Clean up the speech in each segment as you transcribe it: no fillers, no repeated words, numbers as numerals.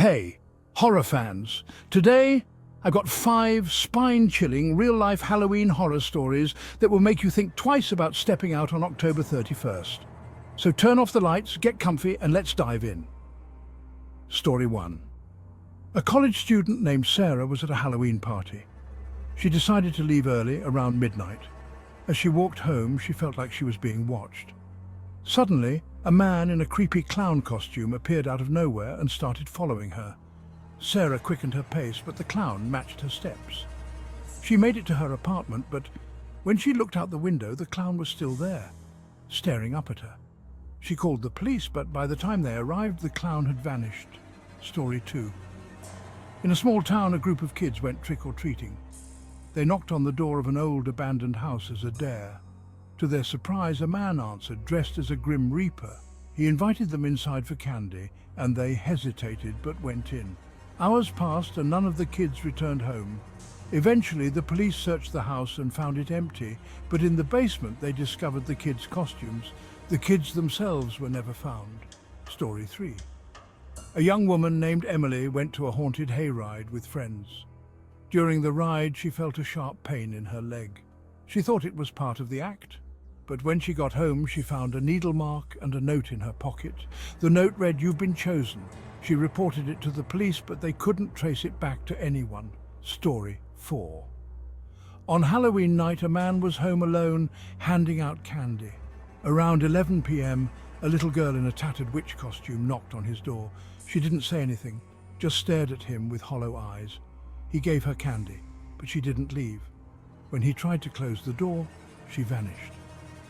Hey, horror fans. Today, I've got 5 spine-chilling, real-life Halloween horror stories that will make you think twice about stepping out on October 31st. So turn off the lights, get comfy, and let's dive in. Story 1. A college student named Sarah was at a Halloween party. She decided to leave early, around midnight. As she walked home, she felt like she was being watched. Suddenly, a man in a creepy clown costume appeared out of nowhere and started following her. Sarah quickened her pace, but the clown matched her steps. She made it to her apartment, but when she looked out the window, the clown was still there, staring up at her. She called the police, but by the time they arrived, the clown had vanished. Story 2. In a small town, a group of kids went trick-or-treating. They knocked on the door of an old abandoned house as a dare. To their surprise, a man answered, dressed as a Grim Reaper. He invited them inside for candy, and they hesitated but went in. Hours passed and none of the kids returned home. Eventually, the police searched the house and found it empty, but in the basement they discovered the kids' costumes. The kids themselves were never found. Story 3. A young woman named Emily went to a haunted hayride with friends. During the ride, she felt a sharp pain in her leg. She thought it was part of the act. But when she got home, she found a needle mark and a note in her pocket. The note read, "You've been chosen." She reported it to the police, but they couldn't trace it back to anyone. Story 4. On Halloween night, a man was home alone, handing out candy. Around 11 p.m., a little girl in a tattered witch costume knocked on his door. She didn't say anything, just stared at him with hollow eyes. He gave her candy, but she didn't leave. When he tried to close the door, she vanished.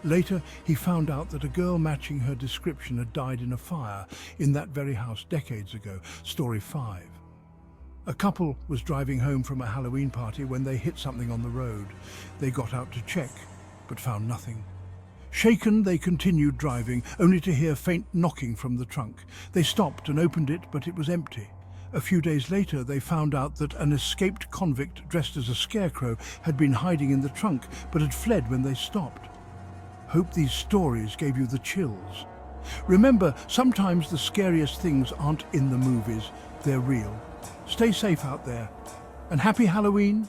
Later, he found out that a girl matching her description had died in a fire in that very house decades ago. Story 5. A couple was driving home from a Halloween party when they hit something on the road. They got out to check, but found nothing. Shaken, they continued driving, only to hear faint knocking from the trunk. They stopped and opened it, but it was empty. A few days later, they found out that an escaped convict dressed as a scarecrow had been hiding in the trunk, but had fled when they stopped. Hope these stories gave you the chills. Remember, sometimes the scariest things aren't in the movies, they're real. Stay safe out there, and happy Halloween!